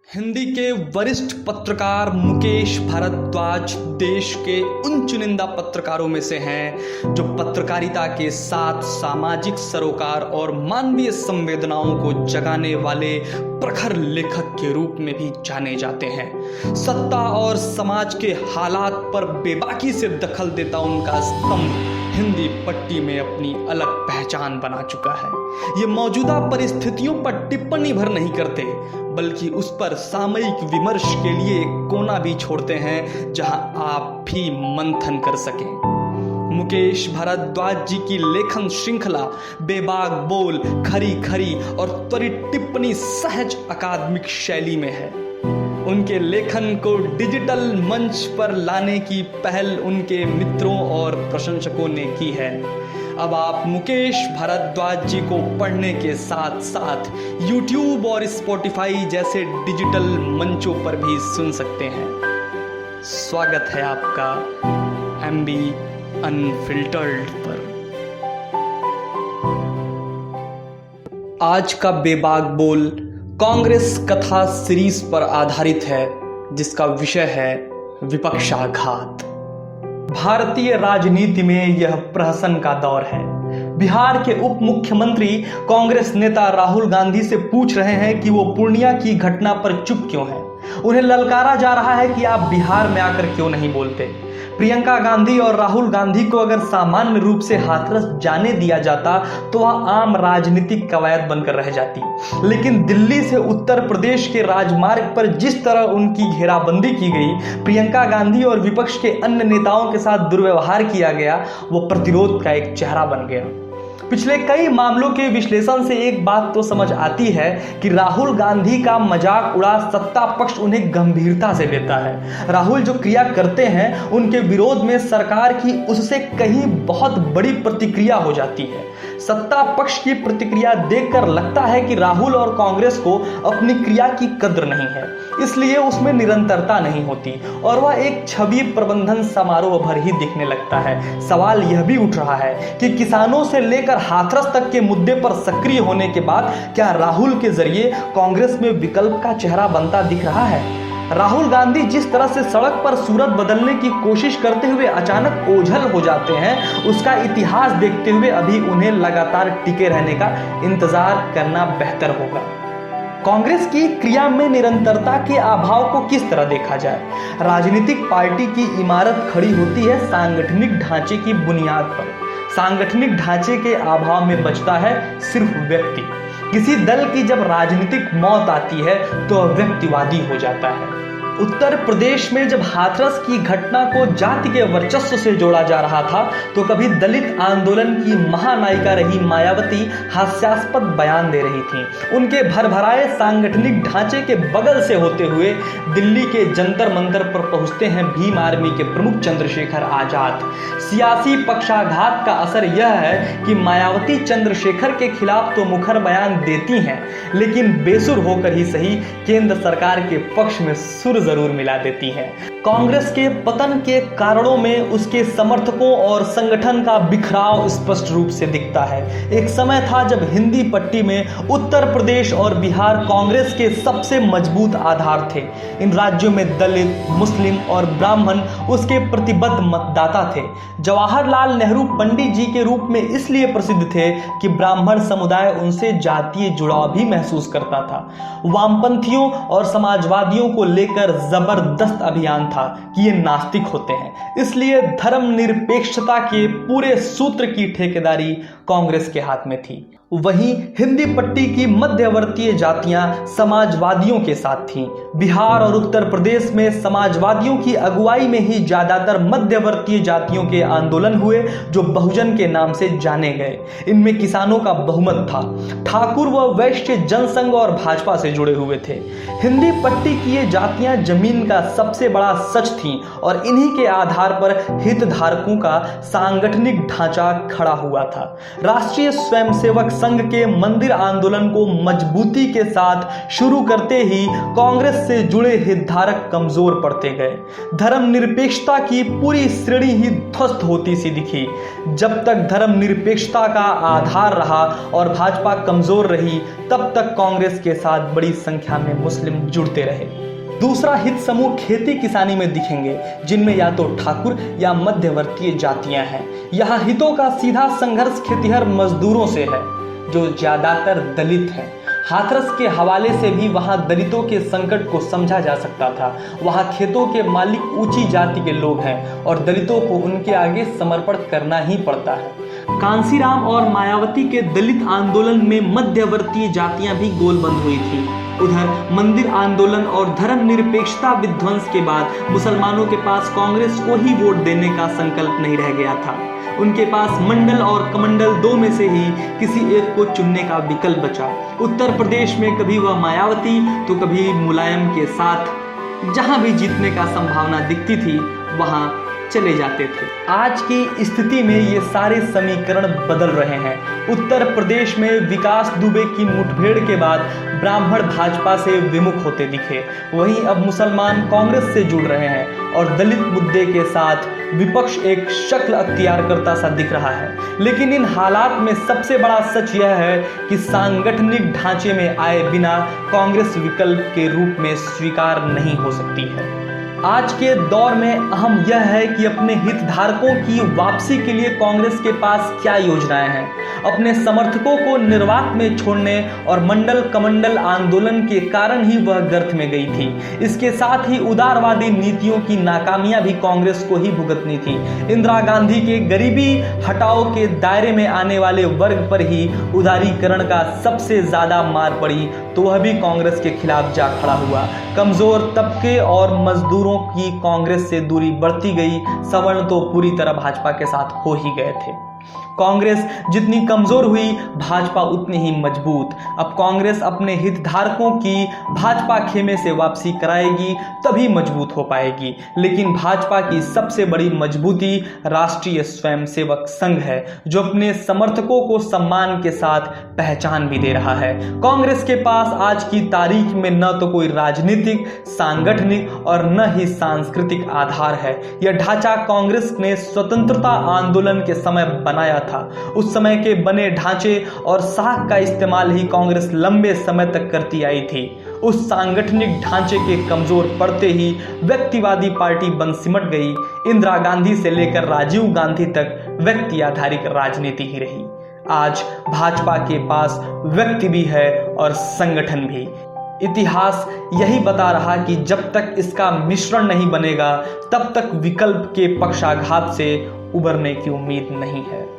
हिंदी के वरिष्ठ पत्रकार मुकेश भारद्वाज देश के उन चुनिंदा पत्रकारों में से हैं जो पत्रकारिता के साथ सामाजिक सरोकार और मानवीय संवेदनाओं को जगाने वाले प्रखर लेखक के रूप में भी जाने जाते हैं। सत्ता और समाज के हालात पर बेबाकी से दखल देता उनका स्तंभ हिंदी पट्टी में अपनी अलग पहचान बना चुका है। ये मौजूदा परिस्थितियों पर टिप्पणी भर नहीं करते, बल्कि उस पर सामयिक विमर्श के लिए एक कोना भी छोड़ते हैं जहां आप भी मंथन कर सकें। मुकेश भारद्वाज जी की लेखन श्रृंखला बेबाक बोल, खरी खरी और त्वरित टिप्पणी सहज अकादमिक शैली में है। उनके लेखन को डिजिटल मंच पर लाने की पहल उनके मित्रों और प्रशंसकों ने की है। अब आप मुकेश भारद्वाज जी को पढ़ने के साथ साथ YouTube और Spotify जैसे डिजिटल मंचों पर भी सुन सकते हैं। स्वागत है आपका MB अनफिल्टर्ड पर। आज का बेबाक बोल कांग्रेस कथा सीरीज पर आधारित है, जिसका विषय है विपक्षाघात। भारतीय राजनीति में यह प्रहसन का दौर है। बिहार के उप मुख्यमंत्री कांग्रेस नेता राहुल गांधी से पूछ रहे हैं कि वो पूर्णिया की घटना पर चुप क्यों हैं। उन्हें ललकारा जा रहा है कि आप बिहार में आकर क्यों नहीं बोलते। प्रियंका गांधी और राहुल गांधी को अगर सामान्य रूप से हाथरस जाने दिया जाता तो वह आम राजनीतिक कवायद बनकर रह जाती, लेकिन दिल्ली से उत्तर प्रदेश के राजमार्ग पर जिस तरह उनकी घेराबंदी की गई, प्रियंका गांधी और विपक्ष के अन्य नेताओं के साथ दुर्व्यवहार किया गया, वो प्रतिरोध का एक चेहरा बन गया। पिछले कई मामलों के विश्लेषण से एक बात तो समझ आती है कि राहुल गांधी का मजाक उड़ा सत्ता पक्ष उन्हें गंभीरता से लेता है। राहुल जो क्रिया करते हैं उनके विरोध में सरकार की उससे कहीं बहुत बड़ी प्रतिक्रिया हो जाती है। सत्ता पक्ष की प्रतिक्रिया देखकर लगता है कि राहुल और कांग्रेस को अपनी क्रिया की कद्र नहीं है, इसलिए उसमें निरंतरता नहीं होती और वह एक छवि प्रबंधन समारोह भर ही दिखने लगता है। सवाल यह भी उठ रहा है कि किसानों से लेकर हाथरस तक के मुद्दे पर सक्रिय होने के बाद क्या राहुल के जरिए कांग्रेस में विकल्प का चेहरा बनता दिख रहा है। राहुल गांधी जिस तरह से सड़क पर सूरत बदलने की कोशिश करते हुए अचानक ओझल हो जाते हैं, उसका इतिहास देखते हुए अभी उन्हें लगातार टिके रहने का इंतजार करना बेहतर होगा। कांग्रेस की क्रिया में निरंतरता के अभाव को किस तरह देखा जाए। राजनीतिक पार्टी की इमारत खड़ी होती है सांगठनिक ढांचे की बुनियाद पर। सांगठनिक ढांचे के अभाव में बचता है सिर्फ व्यक्ति। किसी दल की जब राजनीतिक मौत आती है तो व्यक्तिवादी हो जाता है। उत्तर प्रदेश में जब हाथरस की घटना को जाति के वर्चस्व से जोड़ा जा रहा था तो कभी दलित आंदोलन की महानायिका रही मायावती हास्यास्पद बयान दे रही थी। उनके भरभराए सांगठनिक ढांचे के बगल से होते हुए दिल्ली के जंतर मंतर पर पहुंचते हैं भीम आर्मी के प्रमुख चंद्रशेखर आजाद। सियासी पक्षाघात का असर यह है कि मायावती चंद्रशेखर के खिलाफ तो मुखर बयान देती हैं, लेकिन बेसुर होकर ही सही केंद्र सरकार के पक्ष में सुर जरूर मिला देती है। कांग्रेस के पतन के कारणों में उसके समर्थकों और संगठन का बिखराव स्पष्ट रूप से दिखता है। एक समय था जब हिंदी पट्टी में उत्तर प्रदेश और बिहार कांग्रेस के सबसे मजबूत आधार थे। इन राज्यों में दलित, मुस्लिम और ब्राह्मण उसके प्रतिबद्ध मतदाता थे। जवाहरलाल नेहरू पंडित जी के रूप में इसलिए प्रसिद्ध थे कि ब्राह्मण समुदाय उनसे जातीय जुड़ाव भी महसूस करता था। वामपंथियों और समाजवादियों को लेकर जबरदस्त अभियान था कि ये नास्तिक होते हैं, इसलिए धर्मनिरपेक्षता के पूरे सूत्र की ठेकेदारी कांग्रेस के हाथ में थी। वहीं हिंदी पट्टी की मध्यवर्तीय जातियां समाजवादियों के साथ थीं। बिहार और उत्तर प्रदेश में समाजवादियों की अगुवाई में ही ज्यादातर मध्यवर्तीय जातियों के आंदोलन हुए जो बहुजन के नाम से जाने गए। इनमें किसानों का बहुमत था। ठाकुर व वैश्य जनसंघ और भाजपा से जुड़े हुए थे। हिंदी पट्टी की ये जातियां जमीन का सबसे बड़ा सच थीं और इन्हीं के आधार पर हितधारकों का सांगठनिक ढांचा खड़ा हुआ था। राष्ट्रीय स्वयंसेवक संघ के मंदिर आंदोलन को मजबूती के साथ शुरू करते ही कांग्रेस से जुड़े हितधारक कमजोर पड़ते गए। धर्मनिरपेक्षता की पूरी श्रेणी ही ध्वस्त होती सी दिखी। जब तक धर्मनिरपेक्षता का आधार रहा और भाजपा कमजोर रही, तब तक कांग्रेस के साथ बड़ी संख्या में मुस्लिम जुड़ते रहे। दूसरा हित समूह खेती किसानी में दिखेंगे, जिनमें या तो ठाकुर या मध्यवर्तीय जातियां हैं। यहाँ हितों का सीधा संघर्ष खेतिहर मजदूरों से है, जो ज्यादातर दलित हैं। हाथरस के हवाले से भी वहां दलितों के संकट को समझा जा सकता था। वहां खेतों के मालिक ऊंची जाति के लोग हैं और दलितों को उनके आगे समर्पण करना ही पड़ता है। कांसीराम और मायावती के दलित आंदोलन में मध्यवर्तीय जातियां भी गोलबंद हुई थी। उधर मंदिर आंदोलन और धर्मनिरपेक्षता विध्वंस के बाद मुसलमानों के पास कांग्रेस को ही वोट देने का संकल्प नहीं रह गया था। उनके पास मंडल और कमंडल दो में से ही किसी एक को चुनने का विकल्प बचा। उत्तर प्रदेश में कभी वह मायावती तो कभी मुलायम के साथ जहां भी जीतने का संभावना दिखती थी वहां चले जाते थे। आज की स्थिति में ये सारे समीकरण बदल रहे हैं। उत्तर प्रदेश में विकास दुबे की मुठभेड़ के बाद ब्राह्मण भाजपा से विमुख होते दिखे। वहीं अब मुसलमान कांग्रेस से जुड़ रहे हैं और दलित मुद्दे के साथ विपक्ष एक शक्ल अख्तियार सा दिख रहा है। लेकिन इन हालात में सबसे बड़ा सच यह है कि सांगठनिक ढांचे में आए बिना कांग्रेस विकल्प के रूप में स्वीकार नहीं हो सकती है। आज के दौर में अहम यह है कि अपने हितधारकों की वापसी के लिए कांग्रेस के पास क्या योजनाएं हैं। अपने समर्थकों को निर्वात में छोड़ने और मंडल कमंडल आंदोलन के कारण ही वह गर्त में गई थी। इसके साथ ही उदारवादी नीतियों की नाकामियां भी कांग्रेस को ही भुगतनी थी। इंदिरा गांधी के गरीबी हटाओ के दायरे में आने वाले वर्ग पर ही उदारीकरण का सबसे ज्यादा मार पड़ी, तो वह भी कांग्रेस के खिलाफ जा खड़ा हुआ। कमजोर तबके और मजदूरों की कांग्रेस से दूरी बढ़ती गई। सवर्ण तो पूरी तरह भाजपा के साथ हो ही गए थे। कांग्रेस जितनी कमजोर हुई, भाजपा उतनी ही मजबूत। अब कांग्रेस अपने हितधारकों की भाजपा खेमे से वापसी कराएगी, तभी मजबूत हो पाएगी। लेकिन भाजपा की सबसे बड़ी मजबूती राष्ट्रीय स्वयंसेवक संघ है, जो अपने समर्थकों को सम्मान के साथ पहचान भी दे रहा है। कांग्रेस के पास आज की तारीख में न तो कोई राजनीतिक, सांगठनिक और न ही सांस्कृतिक आधार है। यह ढांचा कांग्रेस ने स्वतंत्रता आंदोलन के समय बनाया था। उस समय के बने ढांचे और साख का इस्तेमाल ही कांग्रेस लंबे समय तक करती आई थी। उस सांगठनिक ढांचे के कमजोर पड़ते ही व्यक्तिवादी पार्टी बन सिमट गई। इंदिरा गांधी से लेकर राजीव गांधी तक व्यक्ति आधारित राजनीति ही रही। आज भाजपा के पास व्यक्ति भी है और संगठन भी। इतिहास यही बता रहा कि जब तक इसका मिश्रण नहीं बनेगा, तब तक विकल्प के पक्षाघात से उबरने की उम्मीद नहीं है।